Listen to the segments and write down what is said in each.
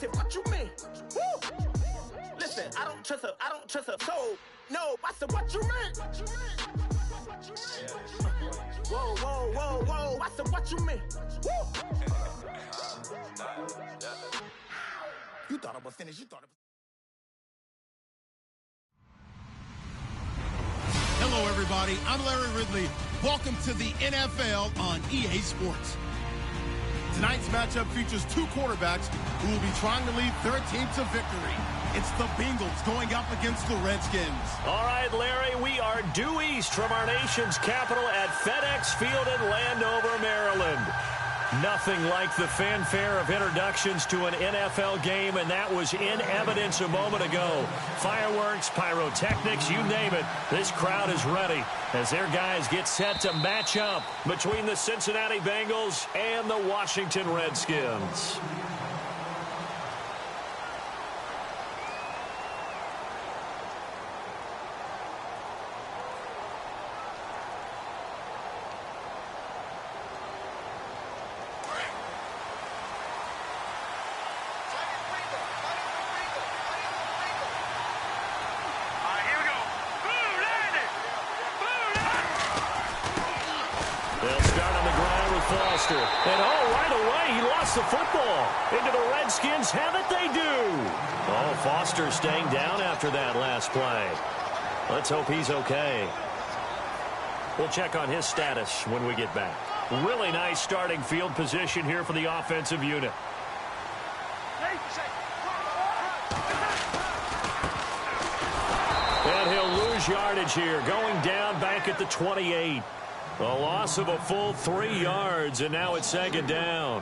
said, what you mean? Woo! Listen, I don't trust her soul. No, I said, what you mean? Whoa, whoa, whoa, whoa. I said, what you mean? Woo! You thought I was finished. You thought it was... Hello, everybody. I'm Larry Ridley. Welcome to the NFL on EA Sports. Tonight's matchup features two quarterbacks who will be trying to lead their team to victory. It's the Bengals going up against the Redskins. All right, Larry, we are due east from our nation's capital at FedEx Field in Landover, Maryland. Nothing like the fanfare of introductions to an NFL game, and that was in evidence a moment ago. Fireworks, pyrotechnics, you name it. This crowd is ready as their guys get set to match up between the Cincinnati Bengals and the Washington Redskins. And right away, he lost the football. Into the Redskins have it, they do. Oh, Foster staying down after that last play. Let's hope he's okay. We'll check on his status when we get back. Really nice starting field position here for the offensive unit. And he'll lose yardage here, going down back at the 28. A loss of a full 3 yards, and now it's second down.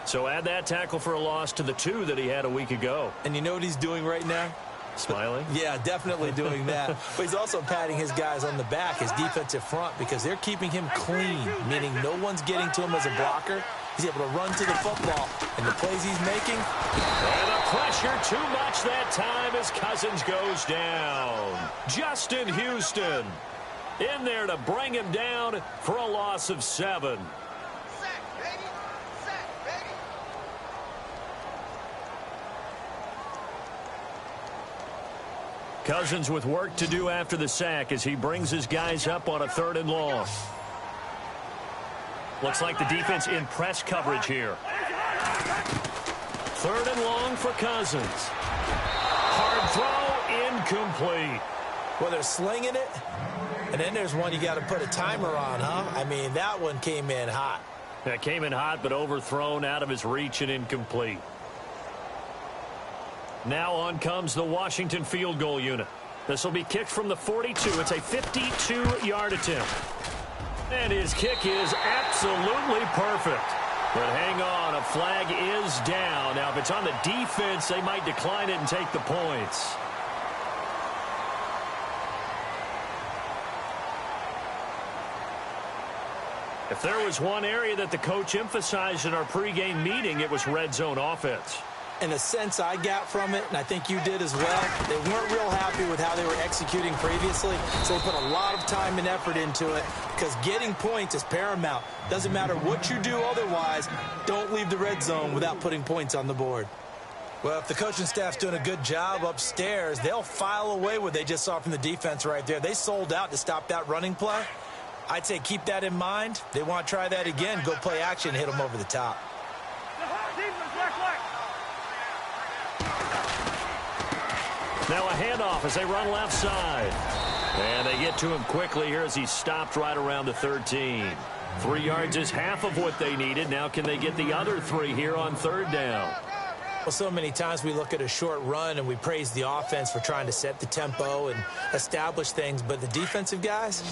So add that tackle for a loss to the 2 that he had a week ago. And you know what he's doing right now? Smiling? Yeah, definitely doing that. But he's also patting his guys on the back, his defensive front, because they're keeping him clean, meaning no one's getting to him as a blocker. He's able to run to the football, and the plays he's making. And the pressure too much that time as Cousins goes down. Justin Houston in there to bring him down for a loss of 7. Cousins with work to do after the sack as he brings his guys up on a 3rd and long. Looks like the defense in press coverage here. 3rd and long for Cousins. Hard throw, incomplete. Well, they're slinging it. And then there's one you got to put a timer on, huh? I mean, that one came in hot. That came in hot, but overthrown, out of his reach, and incomplete. Now on comes the Washington field goal unit. This will be kicked from the 42. It's a 52-yard attempt. And his kick is absolutely perfect. But hang on, a flag is down. Now, if it's on the defense, they might decline it and take the points. If there was one area that the coach emphasized in our pregame meeting, it was red zone offense. In a sense I got from it, and I think you did as well, they weren't real happy with how they were executing previously, so they put a lot of time and effort into it because getting points is paramount. Doesn't matter what you do otherwise, don't leave the red zone without putting points on the board. Well, if the coaching staff's doing a good job upstairs, they'll file away what they just saw from the defense right there. They sold out to stop that running play. I'd say keep that in mind. They want to try that again, go play action, hit them over the top. Now a handoff as they run left side. And they get to him quickly here as he stopped right around the 13. 3 yards is half of what they needed. Now can they get the other 3 here on 3rd down? Well, so many times we look at a short run and we praise the offense for trying to set the tempo and establish things, but the defensive guys,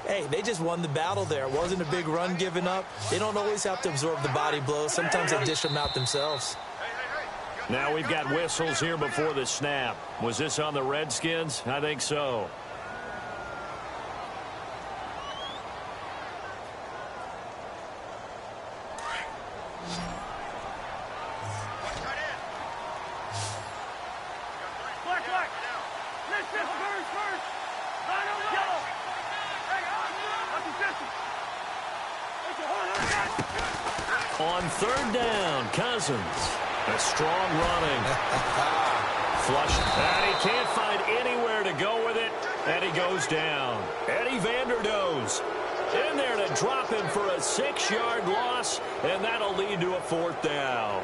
hey, they just won the battle there. It wasn't a big run given up. They don't always have to absorb the body blows. Sometimes they dish them out themselves. Now we've got whistles here before the snap. Was this on the Redskins? I think so. On 3rd down, Cousins. A strong running. Flush. And he can't find anywhere to go with it. And he goes down. Eddie Vanderdoes in there to drop him for a 6-yard loss. And that'll lead to a 4th down.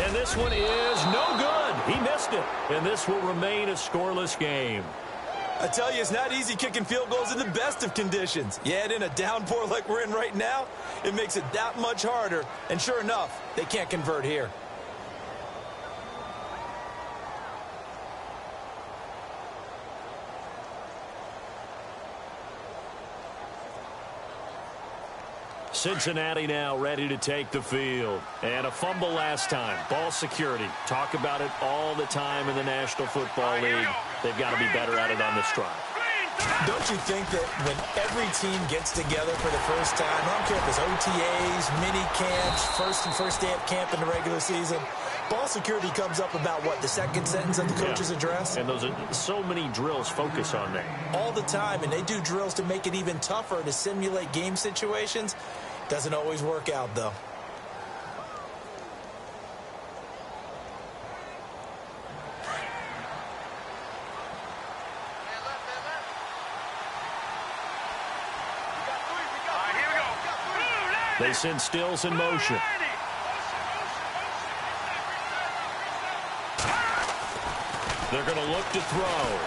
And this one is no good. He missed it. And this will remain a scoreless game. I tell you, it's not easy kicking field goals in the best of conditions. Yet in a downpour like we're in right now, it makes it that much harder. And sure enough, they can't convert here. Cincinnati now ready to take the field. And a fumble last time. Ball security. Talk about it all the time in the National Football League. They've got to be better at it on this drive. Don't you think that when every team gets together for the first time, I don't care if it's OTAs, mini camps, first day of camp in the regular season, ball security comes up about, what, the second sentence of the coach's address? And those are so many drills focus on that. All the time, and they do drills to make it even tougher to simulate game situations. Doesn't always work out, though. They send Stills in motion. They're going to look to throw.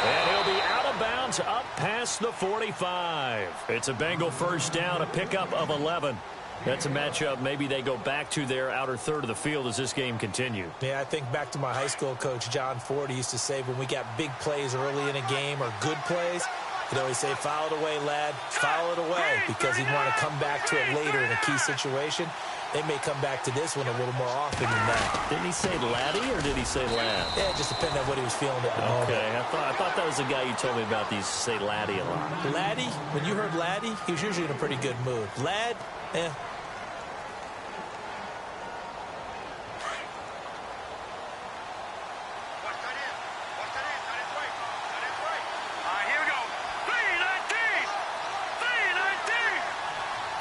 And he'll be out of bounds up past the 45. It's a Bengal first down, a pickup of 11. That's a matchup maybe they go back to their outer third of the field as this game continues. Yeah, I think back to my high school coach, John Ford. He used to say when we got big plays early in a game or good plays, he'd always say, foul it away, lad, foul it away, because he'd want to come back to it later in a key situation. They may come back to this one a little more often than that. Didn't he say laddie or did he say lad? Yeah, it just depended on what he was feeling at the moment. Okay, I thought that was the guy you told me about. These say laddie a lot. Laddie, when you heard laddie, he was usually in a pretty good mood. Lad, eh.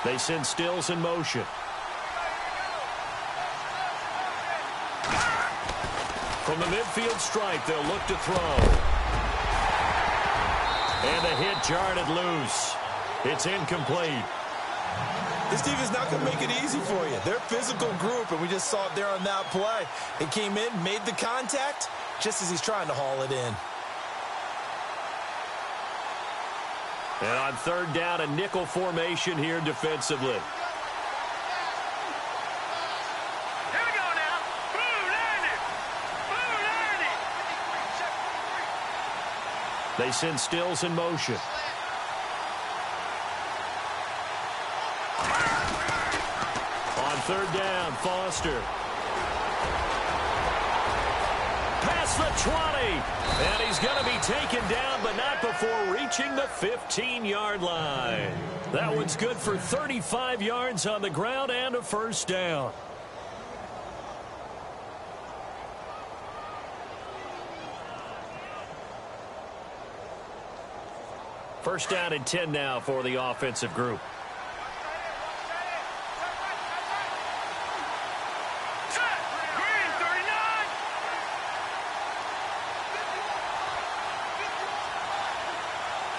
They send Stills in motion. From the midfield stripe, they'll look to throw. And the hit jarred it loose. It's incomplete. This defense not going to make it easy for you. They're a physical group, and we just saw it there on that play. They came in, made the contact, just as he's trying to haul it in. And on third down, a nickel formation here defensively. Here we go now. Boom, landed. Boom, landed. They send Stills in motion. On third down, Foster. Past the 20. And he's going to be taken down, but not before reaching the 15-yard line. That one's good for 35 yards on the ground and a first down. First down and 10 now for the offensive group.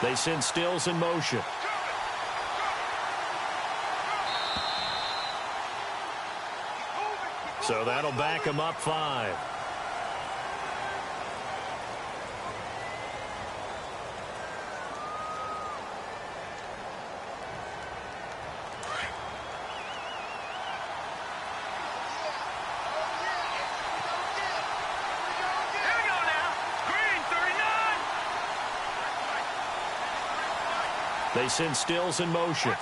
They send Stills in motion. So that'll back him up 5. They send Stills in motion.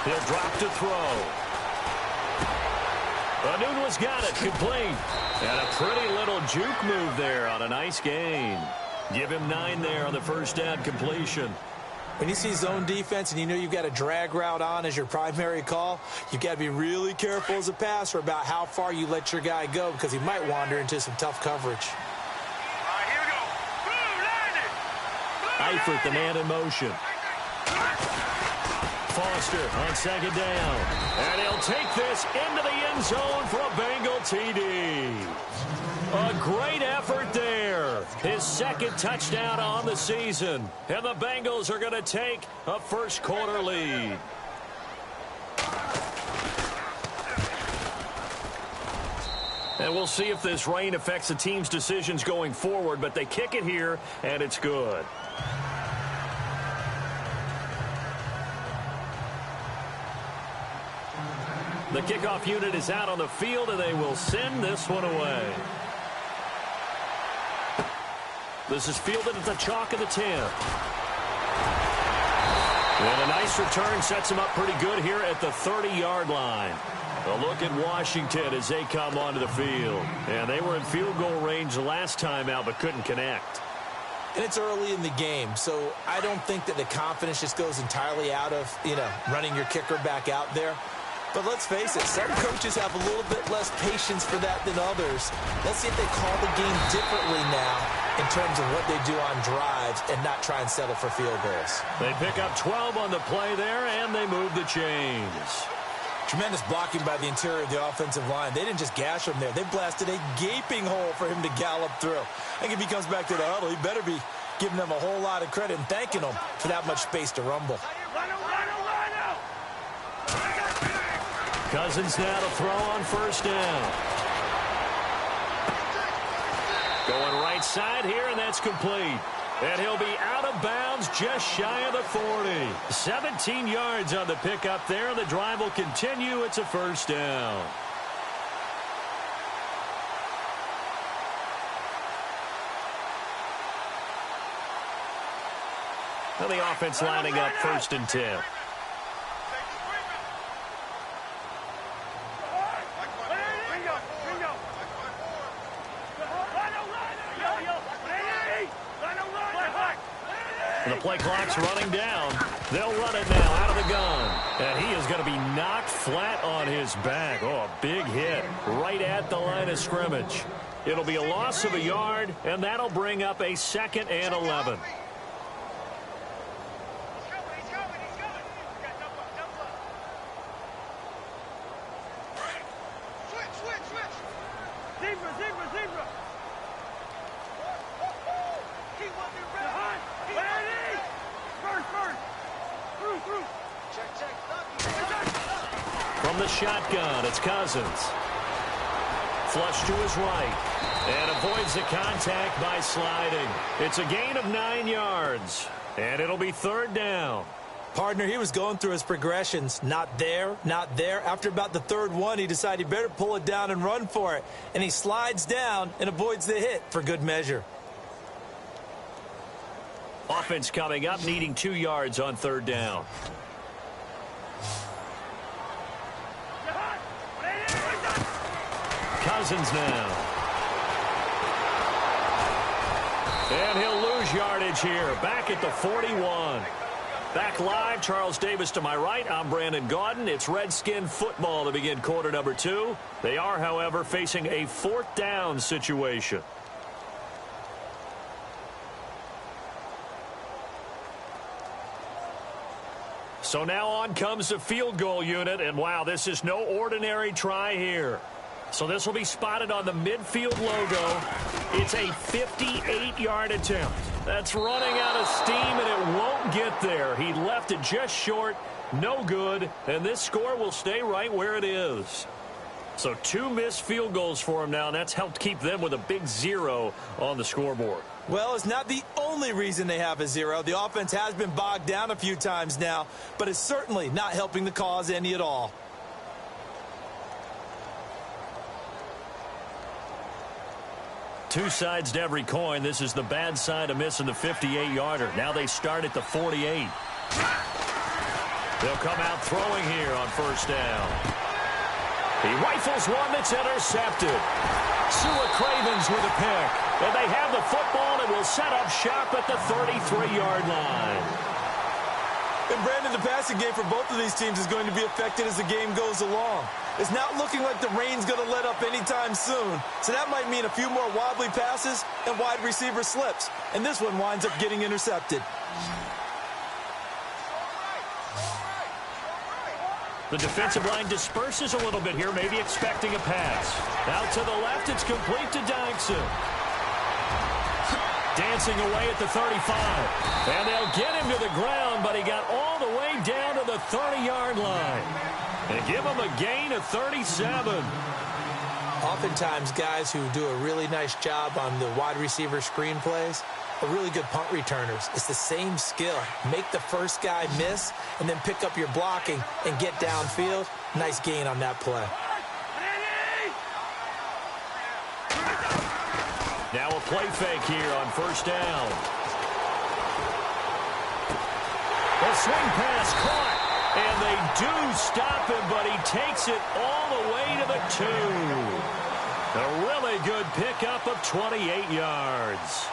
He'll drop to throw. Anunua's got it, complete. And a pretty little juke move there on a nice gain. Give him 9 there on the first down completion. When you see zone defense and you know you've got a drag route on as your primary call, you've got to be really careful as a passer about how far you let your guy go because he might wander into some tough coverage. Eifert, the man in motion. Foster on second down. And he'll take this into the end zone for a Bengal TD. A great effort there. His second touchdown on the season. And the Bengals are going to take a first quarter lead. And we'll see if this rain affects the team's decisions going forward, but they kick it here, and it's good. The kickoff unit is out on the field, and they will send this one away. This is fielded at the chalk of the 10. And a nice return sets him up pretty good here at the 30-yard line. A look at Washington as they come onto the field. And they were in field goal range the last time out, but couldn't connect. And it's early in the game, so I don't think that the confidence just goes entirely out of, running your kicker back out there. But let's face it, some coaches have a little bit less patience for that than others. Let's see if they call the game differently now in terms of what they do on drives and not try and settle for field goals. They pick up 12 on the play there, and they move the chains. Tremendous blocking by the interior of the offensive line. They didn't just gash him there. They blasted a gaping hole for him to gallop through. I think if he comes back to the huddle, he better be giving them a whole lot of credit and thanking them for that much space to rumble. Cousins now to throw on first down. Going right side here, and that's complete. And he'll be out of bounds just shy of the 40. 17 yards on the pickup there, and the drive will continue. It's a first down. Now the offense lining up 1st and 10. The play clock's running down. They'll run it now out of the gun. And he is going to be knocked flat on his back. Oh, a big hit right at the line of scrimmage. It'll be a loss of a yard, and that'll bring up a 2nd and 11. From the shotgun, it's Cousins. Flush to his right. And avoids the contact by sliding. It's a gain of 9 yards. And it'll be 3rd down. Partner, he was going through his progressions. Not there, not there. After about the 3rd one, he decided he better pull it down and run for it. And he slides down and avoids the hit for good measure. Offense coming up, needing 2 yards on 3rd down. Cousins now. And he'll lose yardage here. Back at the 41. Back live, Charles Davis to my right. I'm Brandon Gaudin. It's Redskin football to begin quarter number 2. They are, however, facing a 4th down situation. So now on comes the field goal unit, and wow, this is no ordinary try here. So this will be spotted on the midfield logo. It's a 58-yard attempt. That's running out of steam, and it won't get there. He left it just short, no good, and this score will stay right where it is. So 2 missed field goals for him now, and that's helped keep them with a big 0 on the scoreboard. Well, it's not the only reason they have a 0. The offense has been bogged down a few times now, but it's certainly not helping the cause any at all. Two sides to every coin. This is the bad side of missing the 58-yarder. Now they start at the 48. They'll come out throwing here on first down. He rifles one that's intercepted. Sua Cravens with a pick. And they have the football and will set up shop at the 33-yard line. And Brandon, the passing game for both of these teams is going to be affected as the game goes along. It's not looking like the rain's going to let up anytime soon. So that might mean a few more wobbly passes and wide receiver slips. And this one winds up getting intercepted. The defensive line disperses a little bit here, maybe expecting a pass. Out to the left, it's complete to Dyson. Dancing away at the 35. And they'll get him to the ground, but he got all the way down to the 30-yard line. And give him a gain of 37. Oftentimes, guys who do a really nice job on the wide receiver screen plays are really good punt returners. It's the same skill. Make the first guy miss and then pick up your blocking and get downfield. Nice gain on that play. Now a play fake here on first down. A swing pass caught. And they do stop him, but he takes it all the way to the 2. A really good pickup of 28 yards.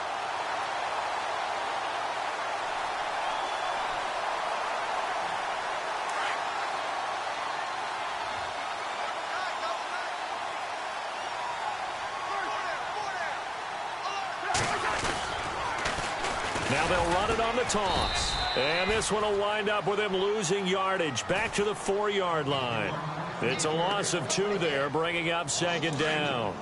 Now they'll run it on the toss. And this one will wind up with him losing yardage back to the 4-yard line. It's a loss of 2 there, bringing up second down.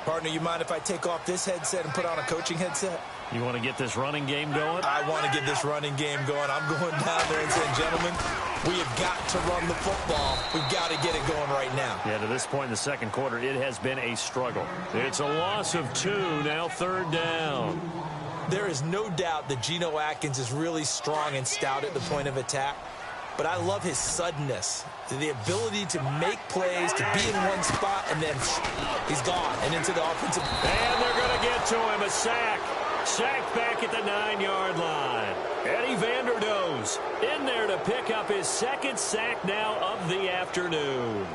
Partner, you mind if I take off this headset and put on a coaching headset? You want to get this running game going? I want to get this running game going. I'm going down there and saying, gentlemen, we have got to run the football. We've got to get it going right now. Yeah, to this point in the second quarter, it has been a struggle. It's a loss of 2, now third down. There is no doubt that Geno Atkins is really strong and stout at the point of attack, but I love his suddenness, the ability to make plays, to be in one spot, and then he's gone and into the offensive. And they're going to get to him, a sack. Sacked back at the 9-yard line. Eddie Vanderdoes in there to pick up his second sack now of the afternoon.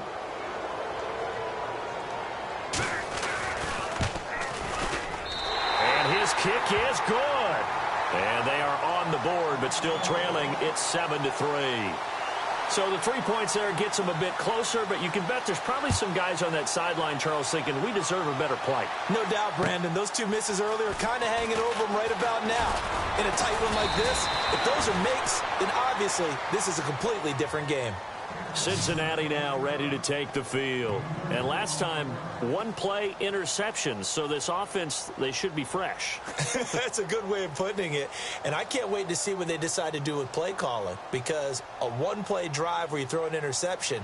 His kick is good. And they are on the board, but still trailing. It's 7-3. So the 3 points there gets them a bit closer, but you can bet there's probably some guys on that sideline, Charles, thinking we deserve a better play. No doubt, Brandon. Those 2 misses earlier are kind of hanging over them right about now. In a tight one like this, if those are makes, then obviously this is a completely different game. Cincinnati now ready to take the field. And last time, 1 play interception. So this offense, they should be fresh. That's a good way of putting it. And I can't wait to see what they decide to do with play calling. Because a 1-play drive where you throw an interception,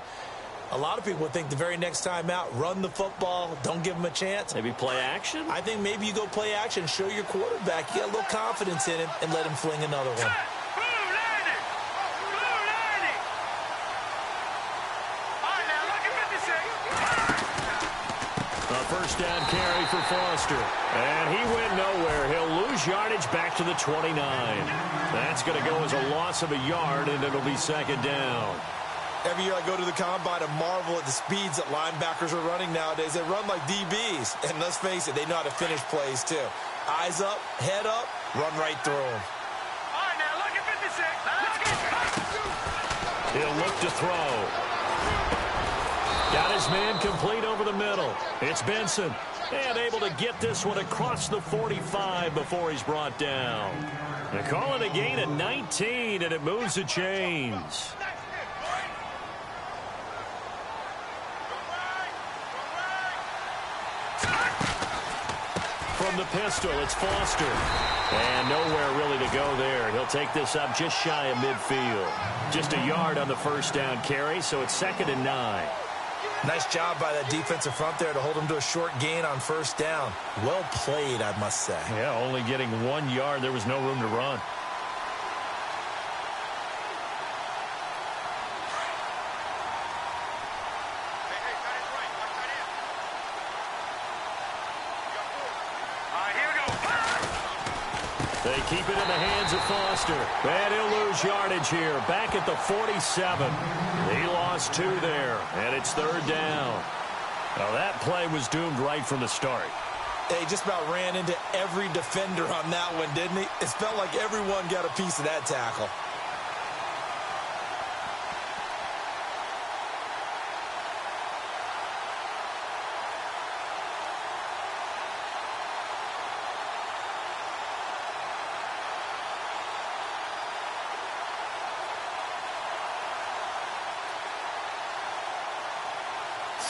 a lot of people think the very next time out, run the football, don't give them a chance. Maybe play action? I think maybe you go play action, show your quarterback you got a little confidence in him, and let him fling another one. First down carry for Foster. And he went nowhere. He'll lose yardage back to the 29. That's going to go as a loss of a yard, and it'll be second down. Every year I go to the combine and marvel at the speeds that linebackers are running nowadays. They run like DBs. And let's face it, they know how to finish plays too. Eyes up, head up, run right through them. All right, now look at 56. He'll look to throw. Got his man complete over the middle. It's Benson. And able to get this one across the 45 before he's brought down. They call it a gain of 19, and it moves the chains. From the pistol, it's Foster. And nowhere really to go there. He'll take this up just shy of midfield. Just a yard on the first down carry, so it's 2nd and 9. Nice job by that defensive front there to hold him to a short gain on first down. Well played, I must say. Yeah, only getting 1 yard. There was no room to run. They keep it in the hands of Foster. And he'll lose yardage here. Back at the 47. He lost 2 there. And it's 3rd down. Now that play was doomed right from the start. He just about ran into every defender on that one, didn't he? It felt like everyone got a piece of that tackle.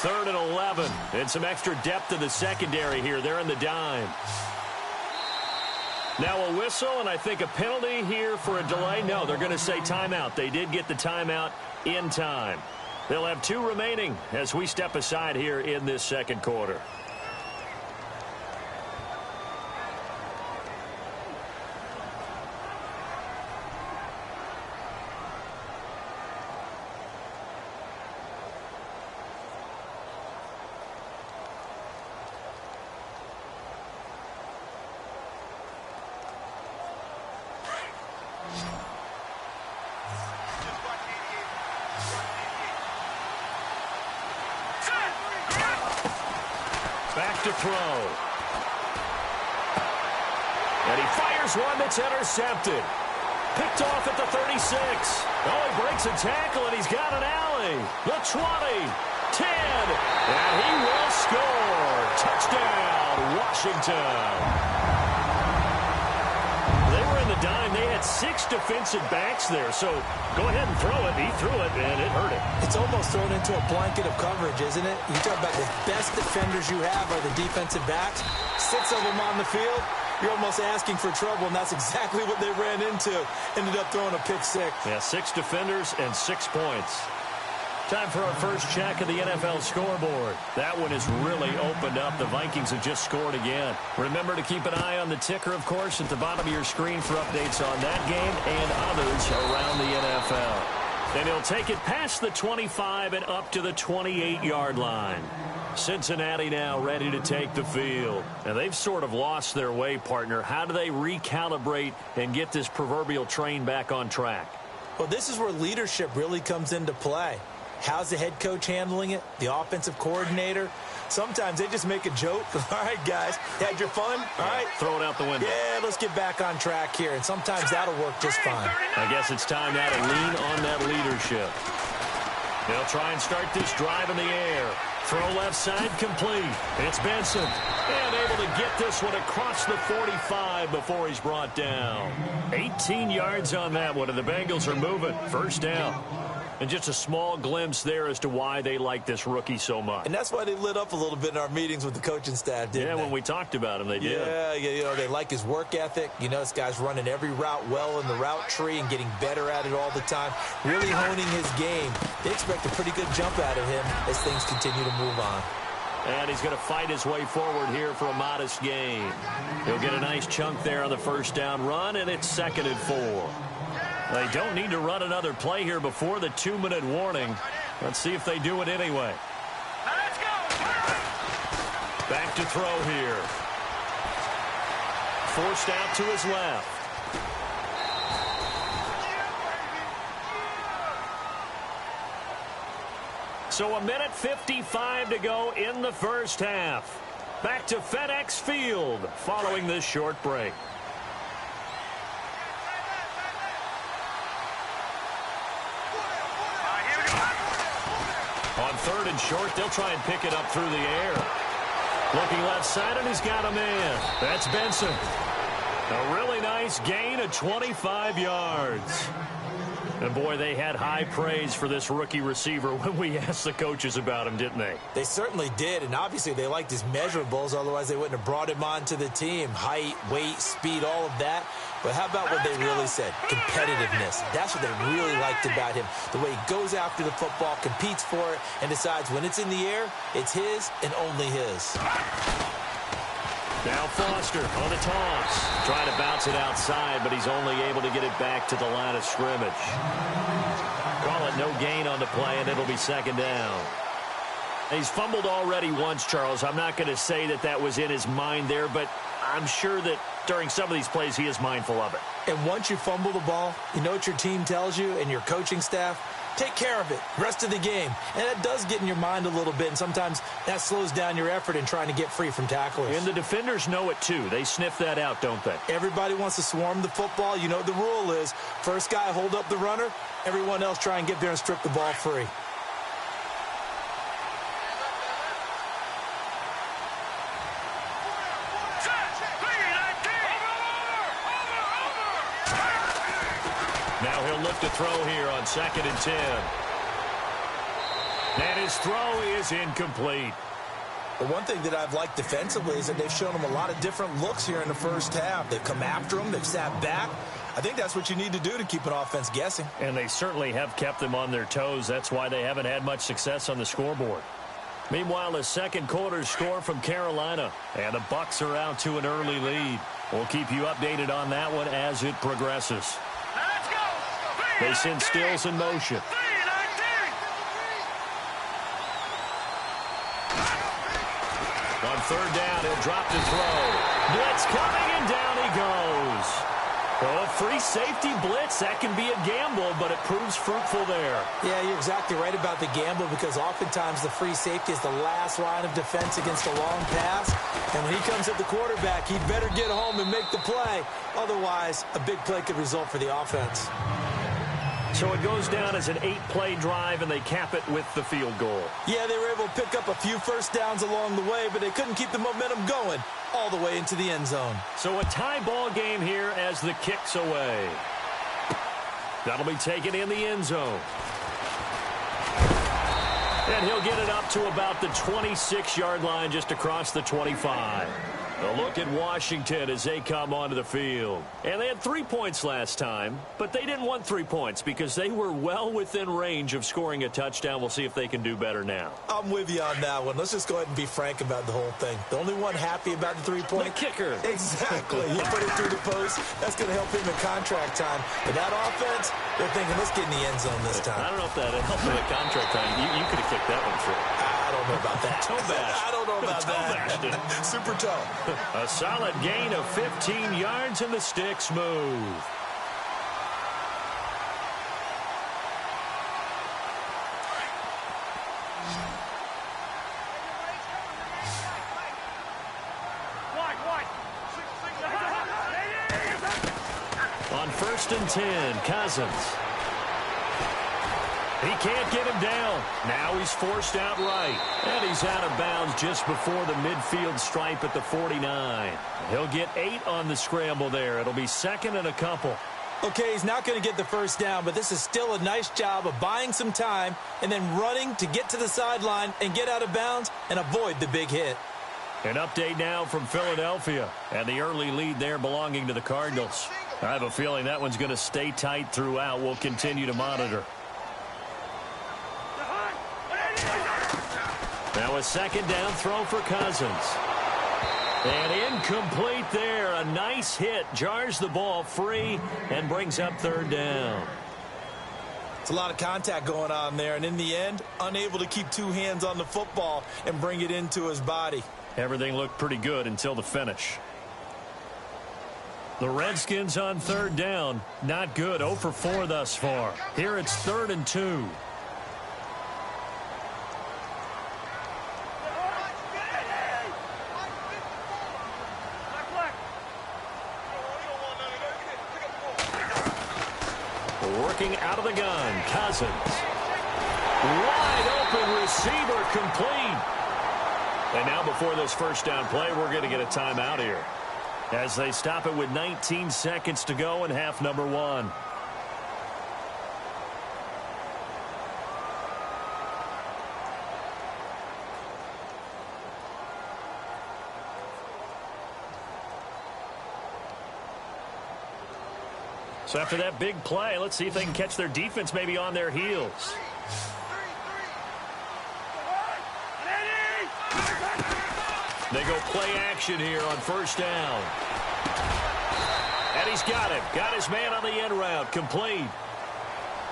3rd and 11. And some extra depth in the secondary here. They're in the dime. Now a whistle, and I think a penalty here for a delay. No, they're going to say timeout. They did get the timeout in time. They'll have 2 remaining as we step aside here in this second quarter. Back to throw. And he fires one that's intercepted. Picked off at the 36. Oh, he breaks a tackle, and he's got an alley. The 20, 10, and he will score. Touchdown, Washington. They were in the dime. They had 6 defensive backs there, so go ahead and throw it. He threw it, and it hurt him. It's almost thrown into a blanket of coverage, isn't it? You talk about the best defenders you have are the defensive backs. 6 of them on the field. You're almost asking for trouble, and that's exactly what they ran into. Ended up throwing a pick 6. Yeah, 6 defenders and 6 points. Time for our first check of the NFL scoreboard. That one has really opened up. The Vikings have just scored again. Remember to keep an eye on the ticker, of course, at the bottom of your screen for updates on that game and others around the NFL. And he'll take it past the 25 and up to the 28-yard line. Cincinnati now ready to take the field. And they've sort of lost their way, partner. How do they recalibrate and get this proverbial train back on track? Well, this is where leadership really comes into play. How's the head coach handling it? The offensive coordinator? Sometimes they just make a joke. All right, guys, had your fun? All right. Throw it out the window. Yeah, let's get back on track here. And sometimes that'll work just fine. I guess it's time now to lean on that leadership. They'll try and start this drive in the air. Throw left side complete. It's Benson. And able to get this one across the 45 before he's brought down. 18 yards on that one, and the Bengals are moving. First down. And just a small glimpse there as to why they like this rookie so much. And that's why they lit up a little bit in our meetings with the coaching staff, didn't they? Yeah, when we talked about him, they did. Yeah, you know, they like his work ethic. You know, this guy's running every route well in the route tree and getting better at it all the time, really honing his game. They expect a pretty good jump out of him as things continue to move on. And he's going to fight his way forward here for a modest gain. He'll get a nice chunk there on the first down run, and it's 2nd and 4. They don't need to run another play here before the 2-minute warning. Let's see if they do it anyway. Let's go. Back to throw here. Forced out to his left. So 1:55 to go in the first half. Back to FedEx Field following this short break. On 3rd and short, they'll try and pick it up through the air. Looking left side, and he's got a man. That's Benson. A really nice gain of 25 yards. And, boy, they had high praise for this rookie receiver when we asked the coaches about him, didn't they? They certainly did, and obviously they liked his measurables. Otherwise, they wouldn't have brought him onto the team. Height, weight, speed, all of that. But how about what they really said? Competitiveness. That's what they really liked about him. The way he goes after the football, competes for it, and decides when it's in the air, it's his and only his. Now Foster on the toss. Trying to bounce it outside, but he's only able to get it back to the line of scrimmage. Call it no gain on the play, and it'll be 2nd down. He's fumbled already once, Charles. I'm not going to say that that was in his mind there, but I'm sure that during some of these plays he is mindful of it. And once you fumble the ball, you know what your team tells you and your coaching staff? Take care of it, rest of the game. And that does get in your mind a little bit, and sometimes that slows down your effort in trying to get free from tacklers. And the defenders know it, too. They sniff that out, don't they? Everybody wants to swarm the football. You know what the rule is. First guy hold up the runner. Everyone else try and get there and strip the ball free. Now he'll look to throw here on 2nd and 10. And his throw is incomplete. The one thing that I've liked defensively is that they've shown him a lot of different looks here in the first half. They've come after him. They've sat back. I think that's what you need to do to keep an offense guessing. And they certainly have kept them on their toes. That's why they haven't had much success on the scoreboard. Meanwhile, the second quarter score from Carolina. And the Bucs are out to an early lead. We'll keep you updated on that one as it progresses. Let's go. They send Stills in motion. On third down, he'll drop to throw. Blitz coming, and down he goes. Well, a free safety blitz, that can be a gamble, but it proves fruitful there. Yeah, you're exactly right about the gamble because oftentimes the free safety is the last line of defense against a long pass. And when he comes at the quarterback, he'd better get home and make the play. Otherwise, a big play could result for the offense. So it goes down as an 8-play drive, and they cap it with the field goal. Yeah, they were able to pick up a few first downs along the way, but they couldn't keep the momentum going all the way into the end zone. So a tie ball game here as the kick's away. That'll be taken in the end zone. And he'll get it up to about the 26-yard line just across the 25. A look at Washington as they come onto the field. And they had 3 points last time, but they didn't want 3 points because they were well within range of scoring a touchdown. We'll see if they can do better now. I'm with you on that one. Let's just go ahead and be frank about the whole thing. The only one happy about the 3-point? The kicker. Exactly. He put it through the post. That's going to help him in contract time. But that offense, they're thinking, let's get in the end zone this time. I don't know if that helped him at contract time. You could have kicked that one through. I don't know about that. Toe bash. I don't know about Toe-bashed that. it. Super toe. A solid gain of 15 yards, and the sticks move. On 1st and 10, Cousins. He can't get him down. Now he's forced out right. And he's out of bounds just before the midfield stripe at the 49. He'll get 8 on the scramble there. It'll be second and a couple. Okay, he's not going to get the first down, but this is still a nice job of buying some time and then running to get to the sideline and get out of bounds and avoid the big hit. An update now from Philadelphia, and the early lead there belonging to the Cardinals. I have a feeling that one's going to stay tight throughout. We'll continue to monitor. Now a second down throw for Cousins. And incomplete there. A nice hit. Jars the ball free and brings up 3rd down. It's a lot of contact going on there, and in the end, unable to keep 2 hands on the football and bring it into his body. Everything looked pretty good until the finish. The Redskins on 3rd down. Not good. 0 for 4 thus far. Here it's 3rd and 2. Working out of the gun, Cousins. Wide open receiver, complete. And now before this first down play, we're going to get a timeout here as they stop it with 19 seconds to go in half number 1. So after that big play, let's see if they can catch their defense maybe on their heels. They go play action here on 1st down. And he's got him. Got his man on the end route. Complete.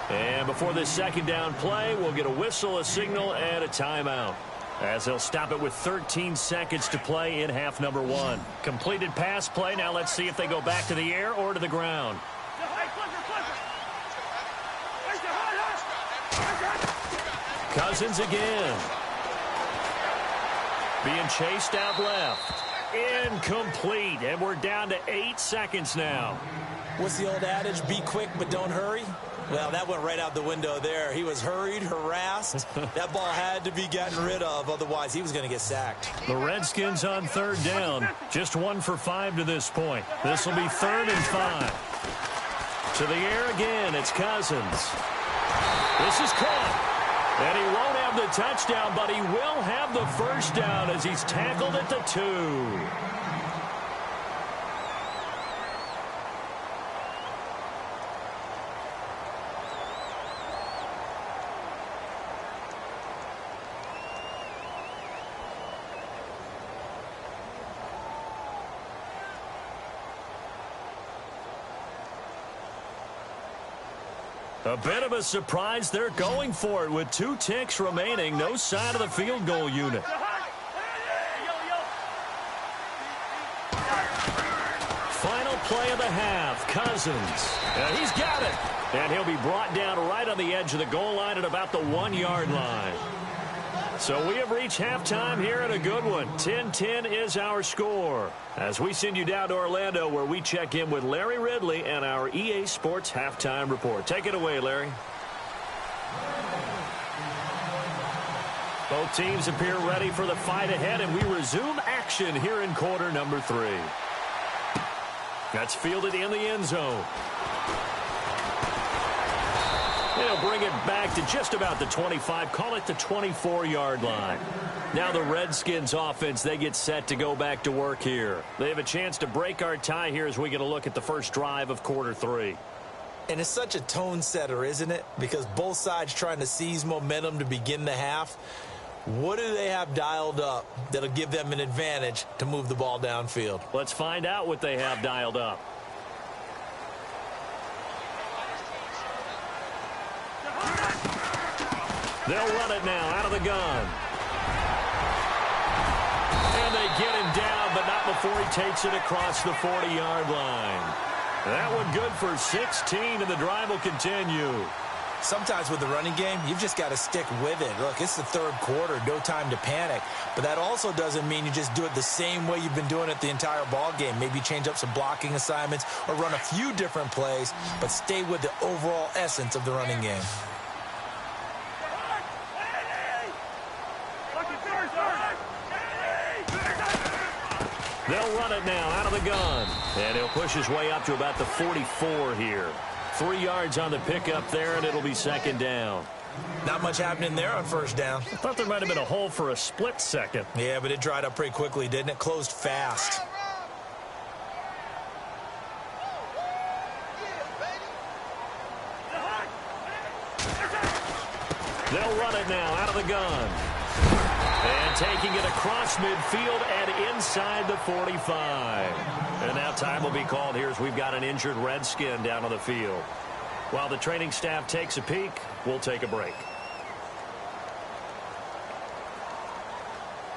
And before this 2nd down play, we'll get a whistle, a signal, and a timeout, as they'll stop it with 13 seconds to play in half number 1. Completed pass play. Now let's see if they go back to the air or to the ground. Cousins again. Being chased out left. Incomplete. And we're down to 8 seconds now. What's the old adage? Be quick, but don't hurry. Well, that went right out the window there. He was hurried, harassed. That ball had to be gotten rid of. Otherwise, he was going to get sacked. The Redskins on 3rd down. Just 1 for 5 to this point. This will be 3rd and 5. To the air again. It's Cousins. This is caught. And he won't have the touchdown, but he will have the first down as he's tackled at the 2. A bit of a surprise. They're going for it with 2 ticks remaining. No sign of the field goal unit. Final play of the half. Cousins. And he's got it. And he'll be brought down right on the edge of the goal line at about the 1-yard line. So we have reached halftime here in a good one. 10-10 is our score. As we send you down to Orlando, where we check in with Larry Ridley and our EA Sports Halftime Report. Take it away, Larry. Both teams appear ready for the fight ahead, and we resume action here in quarter number 3. That's fielded in the end zone. They'll bring it back to just about the 25, call it the 24-yard line. Now the Redskins offense, they get set to go back to work here. They have a chance to break our tie here as we get a look at the first drive of quarter 3. And it's such a tone setter, isn't it? Because both sides trying to seize momentum to begin the half. What do they have dialed up that'll give them an advantage to move the ball downfield? Let's find out what they have dialed up. They'll run it now out of the gun. And they get him down, but not before he takes it across the 40-yard line. That one good for 16, and the drive will continue. Sometimes with the running game, you've just got to stick with it. Look, it's the third quarter, no time to panic. But that also doesn't mean you just do it the same way you've been doing it the entire ball game. Maybe change up some blocking assignments or run a few different plays, but stay with the overall essence of the running game. They'll run it now out of the gun. And he'll push his way up to about the 44 here. 3 yards on the pickup there, and it'll be second down. Not much happening there on first down. I thought there might have been a hole for a split second. Yeah, but it dried up pretty quickly, didn't it? Closed fast. They'll run it now out of the gun. And taking it across midfield and inside the 45. And now time will be called here as we've got an injured Redskin down on the field. While the training staff takes a peek, we'll take a break.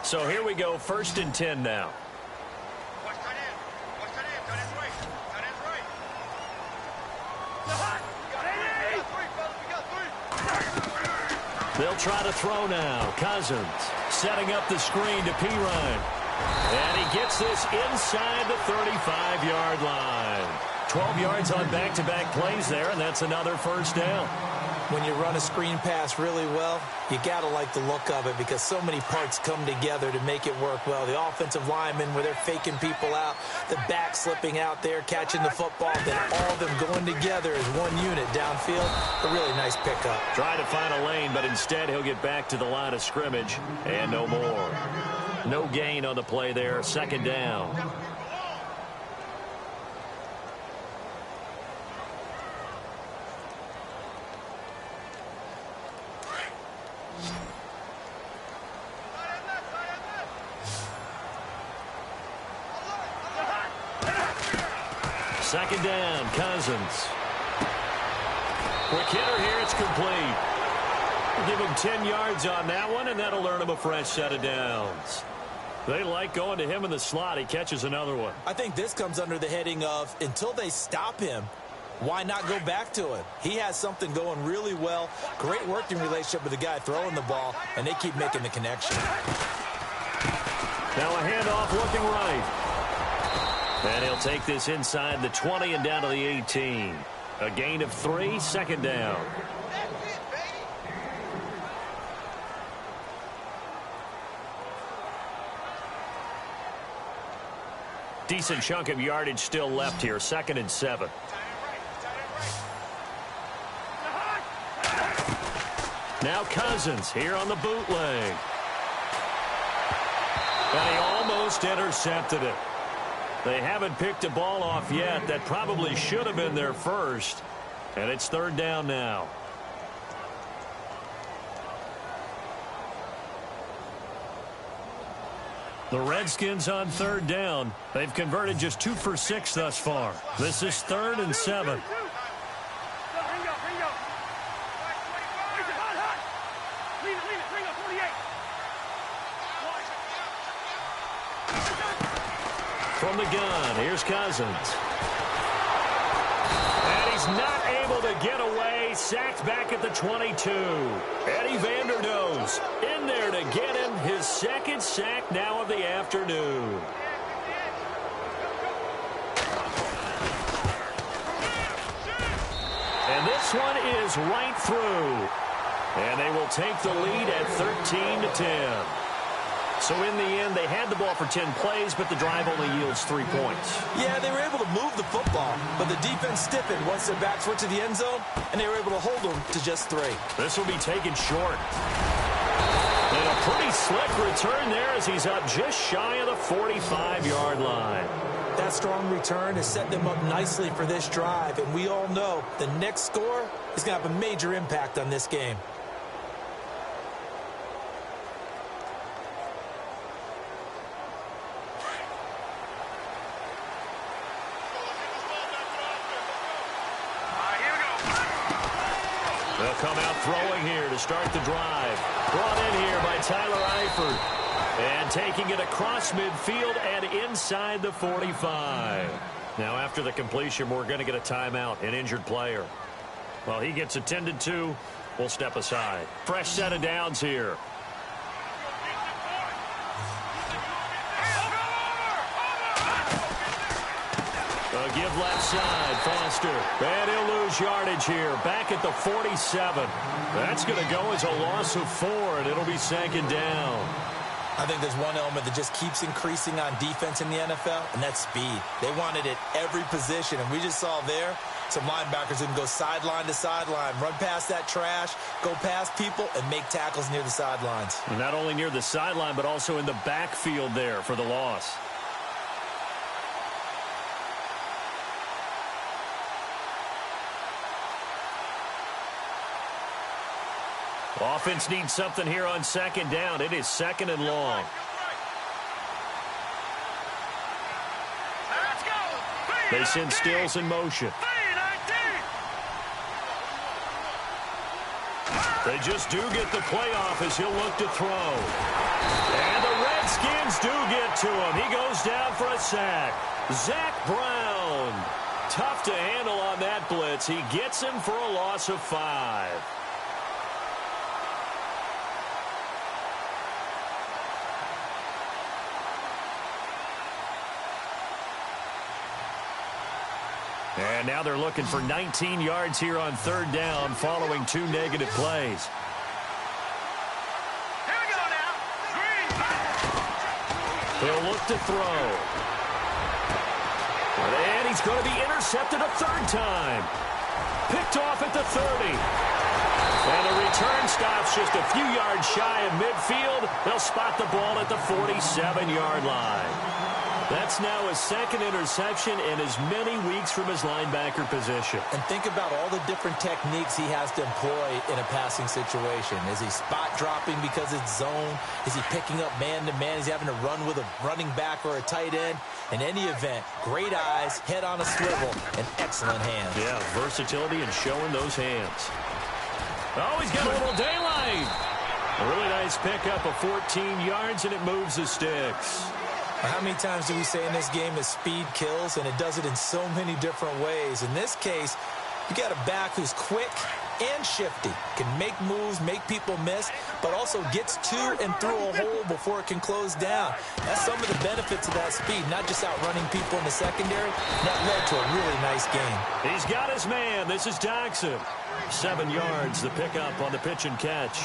So here we go, 1st and 10 now. They'll try to throw now. Cousins setting up the screen to Pirine. And he gets this inside the 35-yard line. 12 yards on back-to-back plays there, and that's another first down. When you run a screen pass really well, you got to like the look of it because so many parts come together to make it work well. The offensive linemen, where they're faking people out, the back slipping out there, catching the football, then all of them going together as one unit downfield. A really nice pickup. Try to find a lane, but instead he'll get back to the line of scrimmage and no more. No gain on the play there, second down. Second down, Cousins. Quick hitter here, it's complete. We'll give him 10 yards on that one, and that'll earn him a fresh set of downs. They like going to him in the slot. He catches another one. I think this comes under the heading of, until they stop him, why not go back to it? He has something going really well. Great working relationship with the guy throwing the ball, and they keep making the connection. Now a handoff looking right. And he'll take this inside the 20 and down to the 18. A gain of 3, second down. Decent chunk of yardage still left here, 2nd and 7. Now Cousins here on the bootleg. And he almost intercepted it. They haven't picked a ball off yet. That probably should have been their first. And it's third down now. The Redskins on third down. They've converted just 2 for 6 thus far. This is 3rd and 7. From the gun, here's Cousins. And he's not able to get away. Sacked back at the 22. Eddie Vanderdoes in there to get him his second sack now of the afternoon. And this one is right through. And they will take the lead at 13-10. So in the end, they had the ball for 10 plays, but the drive only yields 3 points. Yeah, they were able to move the football, but the defense stiffened once their backs went to the end zone, and they were able to hold them to just 3. This will be taken short. And a pretty slick return there as he's up just shy of the 45-yard line. That strong return has set them up nicely for this drive, and we all know the next score is going to have a major impact on this game. They'll come out throwing here to start the drive. Brought in here by Tyler Eifert. And taking it across midfield and inside the 45. Now after the completion, we're going to get a timeout, an injured player. Well, he gets attended to. We'll step aside. Fresh set of downs here. A give left side, Foster. And he'll lose yardage here. Back at the 47. That's going to go as a loss of 4, and it'll be second down. I think there's one element that just keeps increasing on defense in the NFL, and that's speed. They want it at every position, and we just saw there some linebackers who can go sideline to sideline, run past that trash, go past people, and make tackles near the sidelines. And not only near the sideline, but also in the backfield there for the loss. Offense needs something here on second down. It is second and long. They send Stills in motion. They just do get the playoff as he'll look to throw. And the Redskins do get to him. He goes down for a sack. Zach Brown. Tough to handle on that blitz. He gets him for a loss of 5. And now they're looking for 19 yards here on third down following 2 negative plays. Here we go now. He'll look to throw. And he's going to be intercepted a 3rd time. Picked off at the 30. And the return stops just a few yards shy of midfield. They'll spot the ball at the 47-yard line. That's now his 2nd interception in as many weeks from his linebacker position. And think about all the different techniques he has to employ in a passing situation. Is he spot dropping because it's zone? Is he picking up man-to-man? Is he having to run with a running back or a tight end? In any event, great eyes, head on a swivel, and excellent hands. Yeah, versatility and showing those hands. Oh, he's got a little daylight. A really nice pickup of 14 yards, and it moves the sticks. How many times do we say in this game that speed kills, and it does it in so many different ways? In this case, you got a back who's quick and shifty, can make moves, make people miss, but also gets to and through a hole before it can close down. That's some of the benefits of that speed, not just outrunning people in the secondary. That led to a really nice game. He's got his man. This is Jackson. 7 yards, the pickup on the pitch and catch.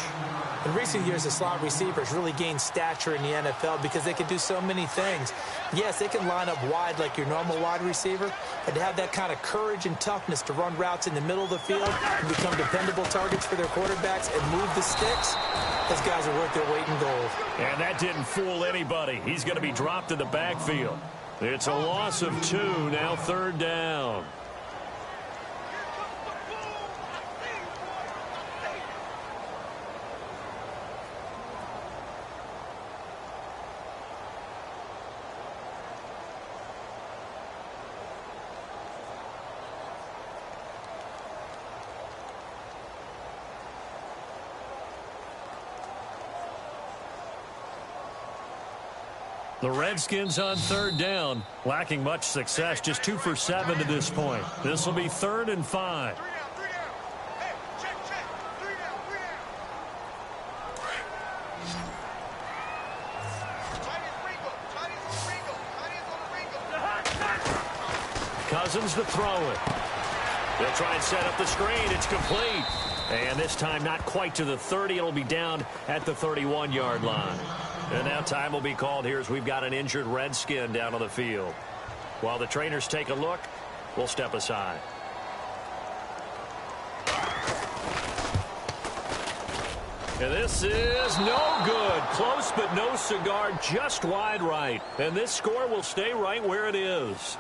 In recent years, the slot receivers really gained stature in the NFL because they can do so many things. Yes, they can line up wide like your normal wide receiver, but to have that kind of courage and toughness to run routes in the middle of the field and become dependable targets for their quarterbacks and move the sticks, those guys are worth their weight in gold. And that didn't fool anybody. He's going to be dropped in the backfield. It's a loss of 2, now 3rd down. The Redskins on 3rd down, lacking much success, just 2 for 7 to this point. This will be 3rd and 5. Cousins to throw it. They'll try and set up the screen. It's complete. And this time not quite to the 30. It'll be down at the 31-yard line. And now time will be called here as we've got an injured Redskin down on the field. While the trainers take a look, we'll step aside. And this is no good. Close but no cigar, just wide right. And this score will stay right where it is.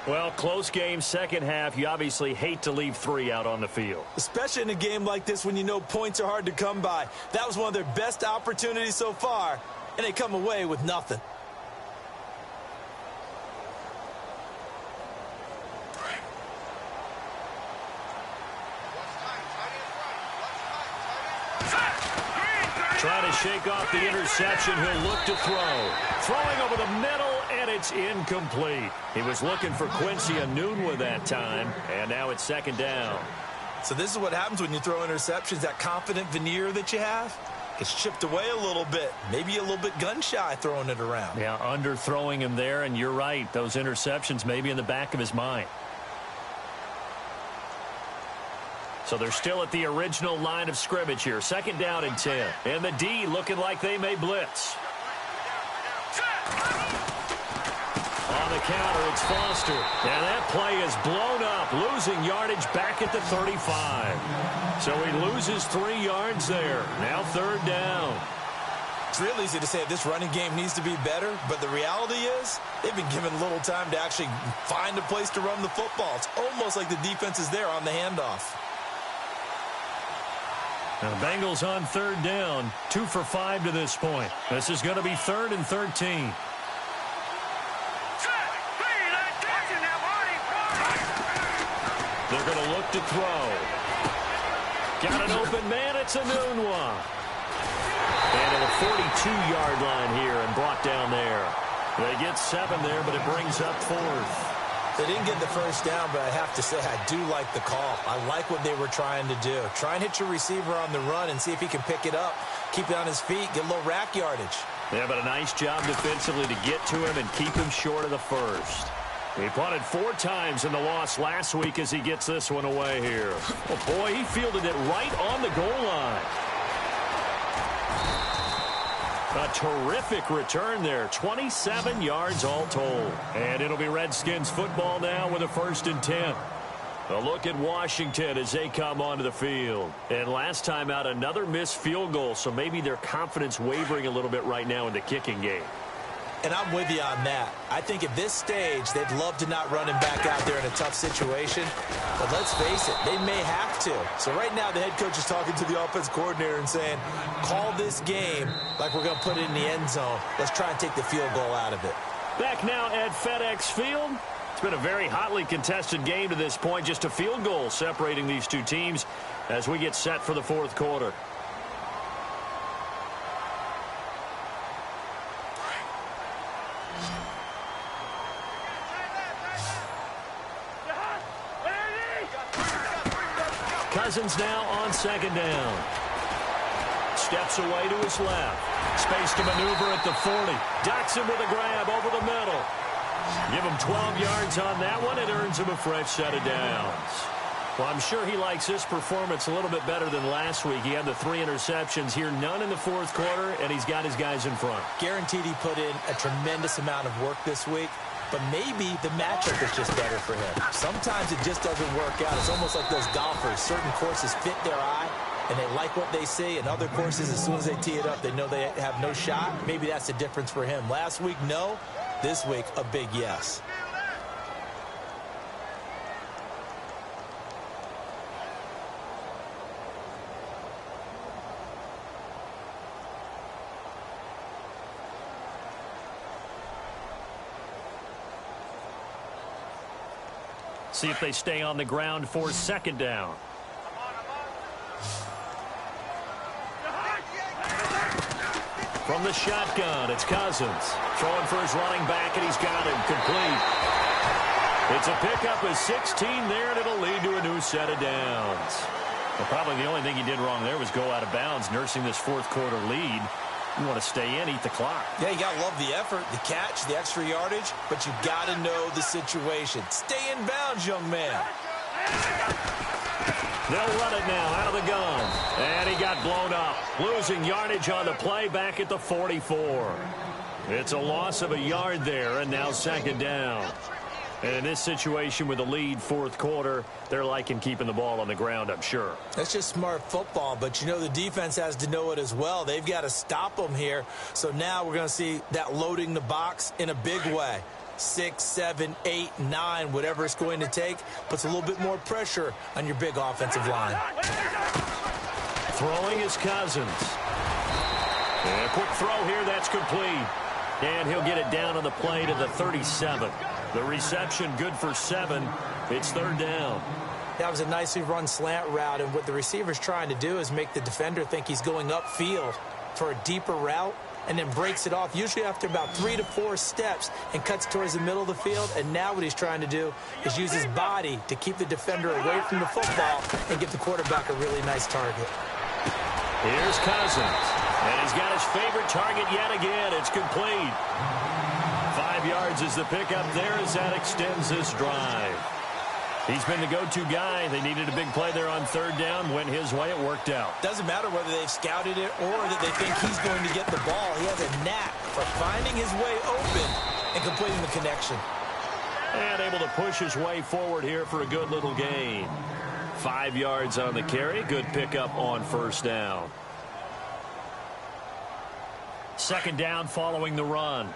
Well, close game, second half. You obviously hate to leave 3 out on the field. Especially in a game like this when you know points are hard to come by. That was one of their best opportunities so far, and they come away with nothing. Trying to shake off the interception. He'll look to throw. Throwing over the middle, and it's incomplete. He was looking for Quincy Enunwa that time, and now it's 2nd down. So this is what happens when you throw interceptions. That confident veneer that you have gets chipped away a little bit. Maybe a little bit gun-shy throwing it around. Yeah, underthrowing him there, and you're right. Those interceptions may be in the back of his mind. So they're still at the original line of scrimmage here. 2nd down and 10. And the D looking like they may blitz. On the counter, it's Foster. And that play is blown up, losing yardage back at the 35. So he loses 3 yards there. Now 3rd down. It's real easy to say this running game needs to be better, but the reality is they've been given little time to actually find a place to run the football. It's almost like the defense is there on the handoff. Now the Bengals on 3rd down, 2 for 5 to this point. This is going to be 3rd and 13. They're going to look to throw. Got an open man. It's Enunwa. And at the 42-yard line here and brought down there. They get 7 there, but it brings up 4th. They didn't get the first down, but I have to say I do like the call. I like what they were trying to do. Try and hit your receiver on the run and see if he can pick it up, keep it on his feet, get a little rack yardage. Yeah, but a nice job defensively to get to him and keep him short of the first. He punted 4 times in the loss last week as he gets this one away here. Oh, boy, he fielded it right on the goal line. A terrific return there. 27 yards all told. And it'll be Redskins football now with a 1st and 10. A look at Washington as they come onto the field. And last time out, another missed field goal, so maybe their confidence wavering a little bit right now in the kicking game. And I'm with you on that. I think at this stage, they'd love to not run him back out there in a tough situation. But let's face it, they may have to. So right now, the head coach is talking to the offense coordinator and saying, call this game like we're going to put it in the end zone. Let's try and take the field goal out of it. Back now at FedEx Field. It's been a very hotly contested game to this point. Just a field goal separating these two teams as we get set for the 4th quarter. Cousins now on 2nd down. Steps away to his left. Space to maneuver at the 40. Docks him with a grab over the middle. Give him 12 yards on that one. It earns him a fresh set of downs. Well, I'm sure he likes this performance a little bit better than last week. He had the 3 interceptions here, none in the fourth quarter, and he's got his guys in front. Guaranteed he put in a tremendous amount of work this week, but maybe the matchup is just better for him. Sometimes it just doesn't work out. It's almost like those golfers. Certain courses fit their eye, and they like what they see, and other courses, as soon as they tee it up, they know they have no shot. Maybe that's the difference for him. Last week, no. This week, a big yes. See if they stay on the ground for second down. From the shotgun, it's Cousins. Throwing for his running back, and he's got him complete. It's a pickup of 16 there, and it'll lead to a new set of downs. Well, probably the only thing he did wrong there was go out of bounds, nursing this fourth quarter lead. You want to stay in, eat the clock. Yeah, you got to love the effort, the catch, the extra yardage, but you got to know the situation. Stay in bounds, young man. They'll run it now out of the gun. And he got blown up. Losing yardage on the play back at the 44. It's a loss of a yard there, and now second down. And in this situation with the lead fourth quarter, they're liking keeping the ball on the ground, I'm sure. That's just smart football, but you know the defense has to know it as well. They've got to stop them here. So now we're going to see that loading the box in a big way. 6, 7, 8, 9, whatever it's going to take, puts a little bit more pressure on your big offensive line. Throwing is Cousins. And a quick throw here, that's complete. And he'll get it down on the play to the 37. The reception good for 7. It's third down. That was a nicely run slant route, and what the receiver's trying to do is make the defender think he's going upfield for a deeper route, and then breaks it off, usually after about 3 to 4 steps, and cuts towards the middle of the field. And now what he's trying to do is use his body to keep the defender away from the football and give the quarterback a really nice target. Here's Cousins, and he's got his favorite target yet again. It's complete. 5 yards is the pickup there as that extends this drive. He's been the go-to guy. They needed a big play there on third down. Went his way. It worked out. Doesn't matter whether they've scouted it or that they think he's going to get the ball. He has a knack for finding his way open and completing the connection. And able to push his way forward here for a good little gain. 5 yards on the carry. Good pickup on first down. Second down following the run.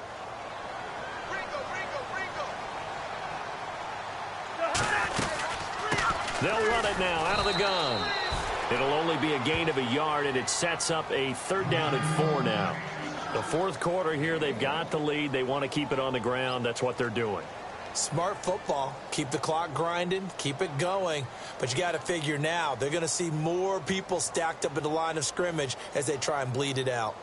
They'll run it now out of the gun. It'll only be a gain of a yard, and it sets up a third down and 4 now. The fourth quarter here, they've got the lead. They want to keep it on the ground. That's what they're doing. Smart football. Keep the clock grinding. Keep it going. But you got to figure now, they're going to see more people stacked up at the line of scrimmage as they try and bleed it out.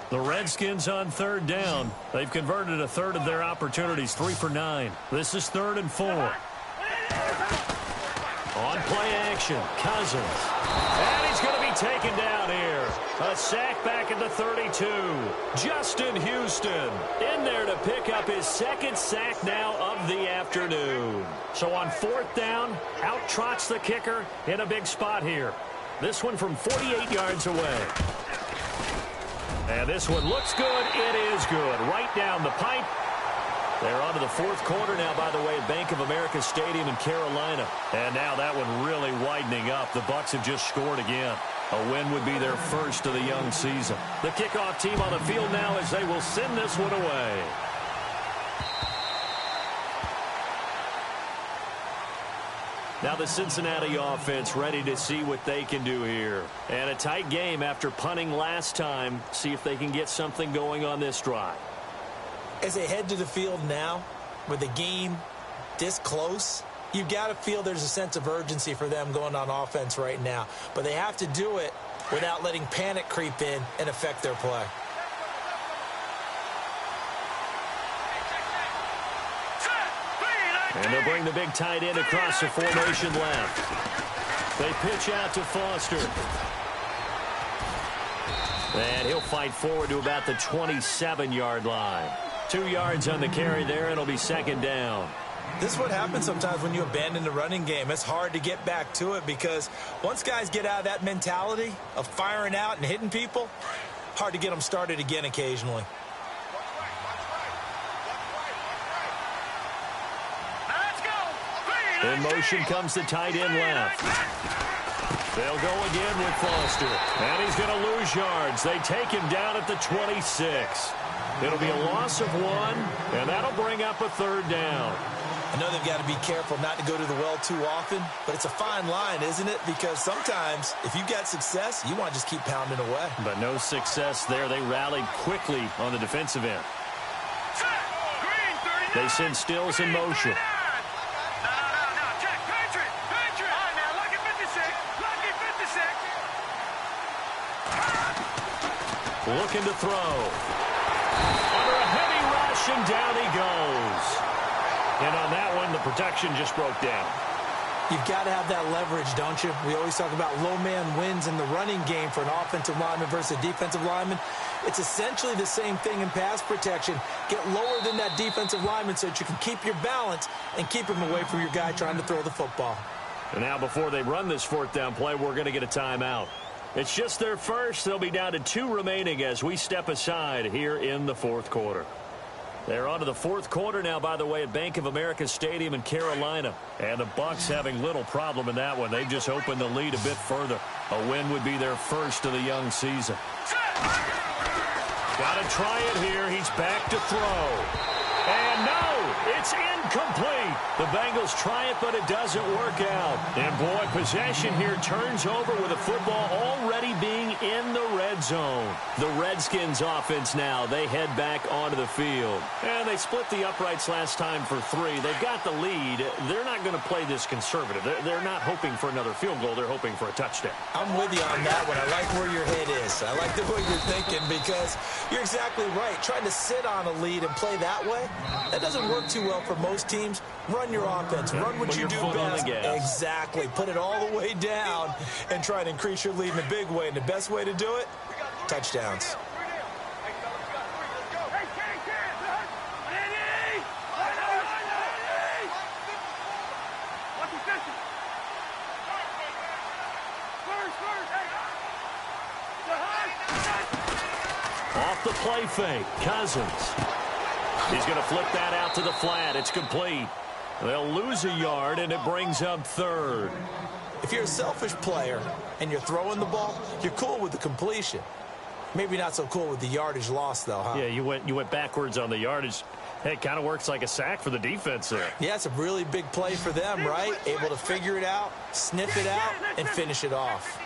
The Redskins on third down. They've converted a third of their opportunities, 3 for 9. This is 3rd and 4. On play action, Cousins. And he's going to be taken down here. A sack back at the 32. Justin Houston in there to pick up his second sack now of the afternoon. So on 4th down, out trots the kicker in a big spot here. This one from 48 yards away. And this one looks good. It is good. Right down the pipe. They're on to the fourth quarter now, by the way, at Bank of America Stadium in Carolina. And now that one really widening up. The Bucs have just scored again. A win would be their first of the young season. The kickoff team on the field now as they will send this one away. Now the Cincinnati offense ready to see what they can do here. And a tight game after punting last time. See if they can get something going on this drive. As they head to the field now, with the game this close, you've got to feel there's a sense of urgency for them going on offense right now. But they have to do it without letting panic creep in and affect their play. And they'll bring the big tight end across the formation left. They pitch out to Foster. And he'll fight forward to about the 27-yard line. 2 yards on the carry there, and it'll be second down. This is what happens sometimes when you abandon the running game. It's hard to get back to it because once guys get out of that mentality of firing out and hitting people, hard to get them started again occasionally. In motion comes the tight end left. They'll go again with Foster. And he's going to lose yards. They take him down at the 26. It'll be a loss of 1, and that'll bring up a third down. I know they've got to be careful not to go to the well too often, but it's a fine line, isn't it? Because sometimes if you've got success, you want to just keep pounding away. But no success there. They rallied quickly on the defensive end. They send Stills in motion. Looking to throw. Under a heavy rush, and down he goes. And on that one, the protection just broke down. You've got to have that leverage, don't you? We always talk about low man wins in the running game for an offensive lineman versus a defensive lineman. It's essentially the same thing in pass protection. Get lower than that defensive lineman so that you can keep your balance and keep him away from your guy trying to throw the football. And now before they run this fourth down play, we're going to get a timeout. It's just their first. They'll be down to 2 remaining as we step aside here in the fourth quarter. They're on to the fourth quarter now, by the way, at Bank of America Stadium in Carolina. And the Bucs having little problem in that one. They've just opened the lead a bit further. A win would be their first of the young season. Got to try it here. He's back to throw. And no, it's incomplete. The Bengals try it, but it doesn't work out. And, boy, possession here turns over with the football already being in the red zone. The Redskins offense now, they head back onto the field. And they split the uprights last time for 3. They've got the lead. They're not going to play this conservative. They're not hoping for another field goal. They're hoping for a touchdown. I'm with you on that one. I like where your head is. I like the way you're thinking because you're exactly right. Trying to sit on a lead and play that way, that doesn't work too well for most teams. Run your offense. Run what you do best. Exactly. Put it all the way down and try to increase your lead in a big way. And the best way to do it, touchdowns. Off the play fake, Cousins. He's going to flip that out to the flat. It's complete. They'll lose a yard, and it brings up third. If you're a selfish player and you're throwing the ball, you're cool with the completion. Maybe not so cool with the yardage loss, though, huh? Yeah, you went backwards on the yardage. Hey, it kind of works like a sack for the defense there. Yeah, it's a really big play for them, right? Able to figure it out, sniff it out, and finish it off.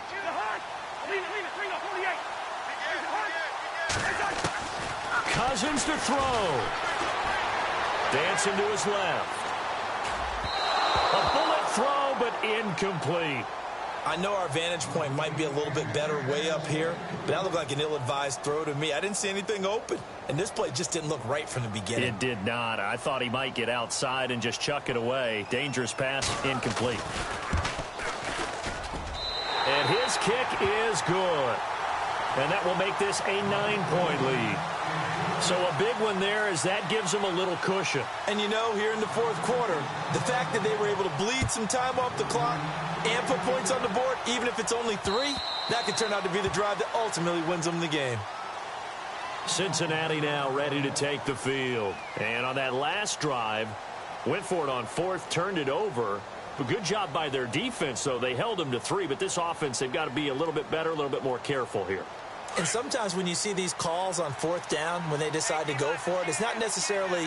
Cousins to throw. Dancing to his left. A bullet throw, but incomplete. I know our vantage point might be a little bit better way up here, but that looked like an ill-advised throw to me. I didn't see anything open, and this play just didn't look right from the beginning. It did not. I thought he might get outside and just chuck it away. Dangerous pass, incomplete. And his kick is good. And that will make this a 9-point lead. So a big one there as that gives them a little cushion. And you know, here in the fourth quarter, the fact that they were able to bleed some time off the clock and put points on the board, even if it's only 3, that could turn out to be the drive that ultimately wins them the game. Cincinnati now ready to take the field. And on that last drive, went for it on 4th, turned it over. A good job by their defense, though. They held them to 3, but this offense, they've got to be a little bit better, a little bit more careful here. And sometimes when you see these calls on 4th down, when they decide to go for it, it's not necessarily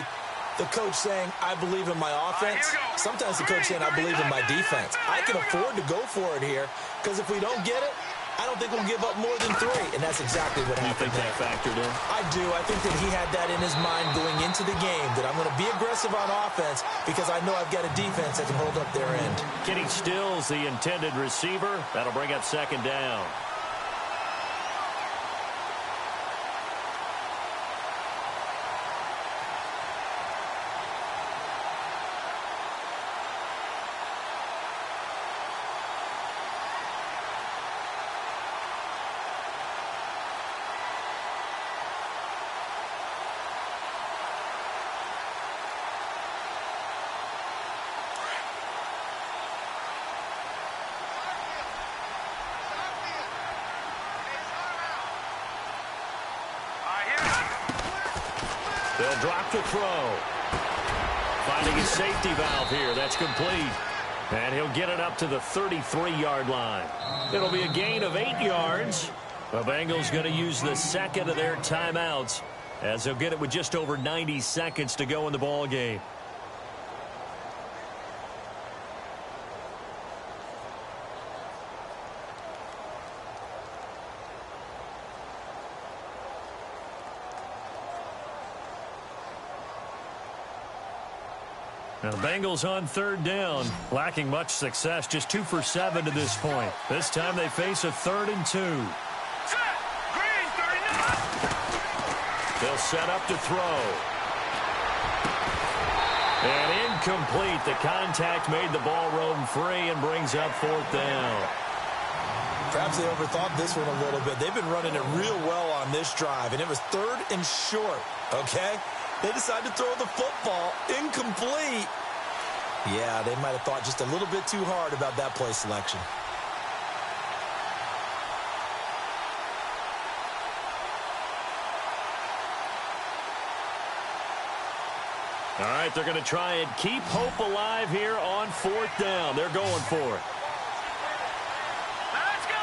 the coach saying, I believe in my offense. Sometimes the coach saying, I believe in my defense. I can afford to go for it here because if we don't get it, I don't think we'll give up more than 3. And that's exactly what happened. You think that factored in? I do. I think that he had that in his mind going into the game, that I'm going to be aggressive on offense because I know I've got a defense that can hold up their end. Kenny Stills, the intended receiver. That'll bring up 2nd down. They'll drop the throw. Finding his safety valve here. That's complete. And he'll get it up to the 33-yard line. It'll be a gain of 8 yards. The Bengals going to use the second of their timeouts as they'll get it with just over 90 seconds to go in the ball game. Now the Bengals on third down, lacking much success, just 2 for 7 to this point. This time they face a 3rd and 2. They'll set up to throw. And incomplete. The contact made the ball roam free and brings up 4th down. Perhaps they overthought this one a little bit. They've been running it real well on this drive, and it was 3rd and short, okay? They decided to throw the football. Incomplete. Yeah, they might have thought just a little bit too hard about that play selection. All right, they're going to try and keep hope alive here on 4th down. They're going for it. Let's go.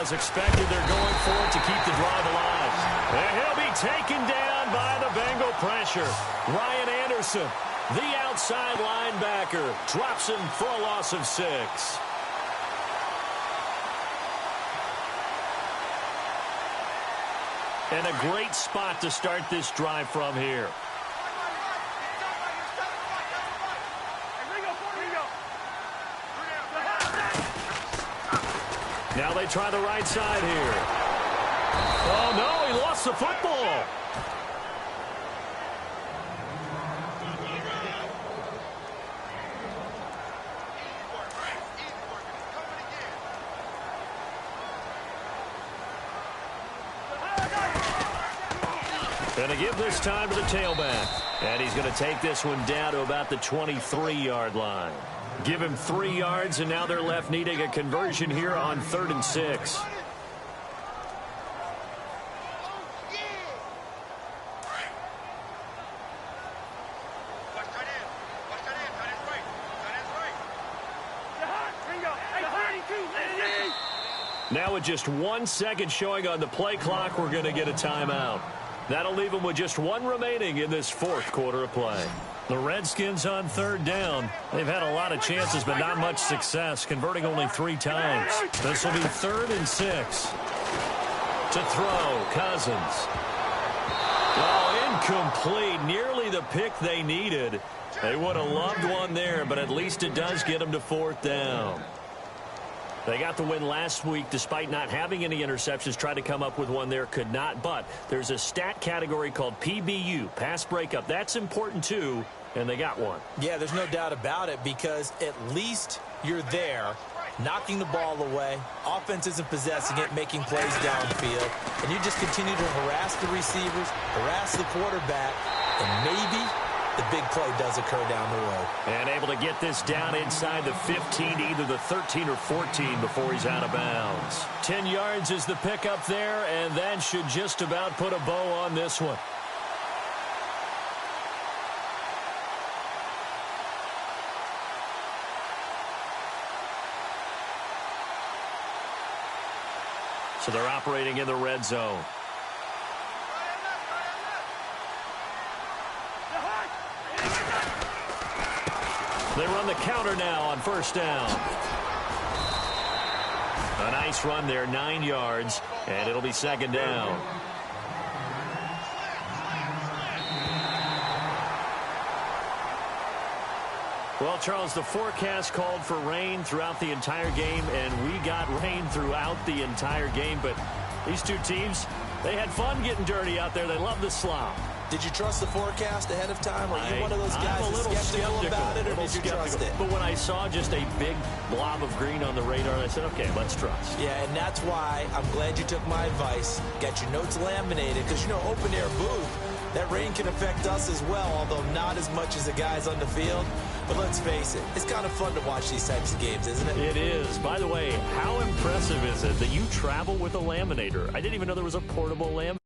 As expected, they're going for it to keep the drive alive. And he'll be taken down by the Bengal pressure. Ryan Anderson, the outside linebacker, drops him for a loss of 6. And a great spot to start this drive from here. Now they try the right side here. Oh, no, he lost the football. Going to give this time to the tailback. And he's going to take this one down to about the 23-yard line. Give him 3 yards, and now they're left needing a conversion here on 3rd and 6. Now with just 1 second showing on the play clock, we're going to get a timeout. That'll leave them with just 1 remaining in this 4th quarter of play. The Redskins on 3rd down. They've had a lot of chances, but not much success, converting only 3 times. This will be 3rd and 6. To throw, Cousins. Oh, incomplete. Nearly the pick they needed. They would have loved one there, but at least it does get them to 4th down. They got the win last week despite not having any interceptions. Tried to come up with one there, could not. But there's a stat category called PBU, pass breakup. That's important too, and they got one. Yeah, there's no doubt about it because at least you're there, knocking the ball away. Offense isn't possessing it, making plays downfield. And you just continue to harass the receivers, harass the quarterback, and maybe the big play does occur down the road. And able to get this down inside the 15, either the 13 or 14 before he's out of bounds. 10 yards is the pickup there, and that should just about put a bow on this one. So they're operating in the red zone. They run the counter now on 1st down. A nice run there, 9 yards, and it'll be 2nd down. Well, Charles, the forecast called for rain throughout the entire game, and we got rain throughout the entire game. But these two teams, they had fun getting dirty out there. They love the slop. Did you trust the forecast ahead of time? Are you one of those guys I'm a little skeptical about it, or did you trust it? But when I saw just a big blob of green on the radar, I said, okay, let's trust. Yeah, and that's why I'm glad you took my advice. Got your notes laminated, because, you know, open-air booth, that rain can affect us as well, although not as much as the guys on the field. But let's face it, it's kind of fun to watch these types of games, isn't it? It is. By the way, how impressive is it that you travel with a laminator? I didn't even know there was a portable laminator.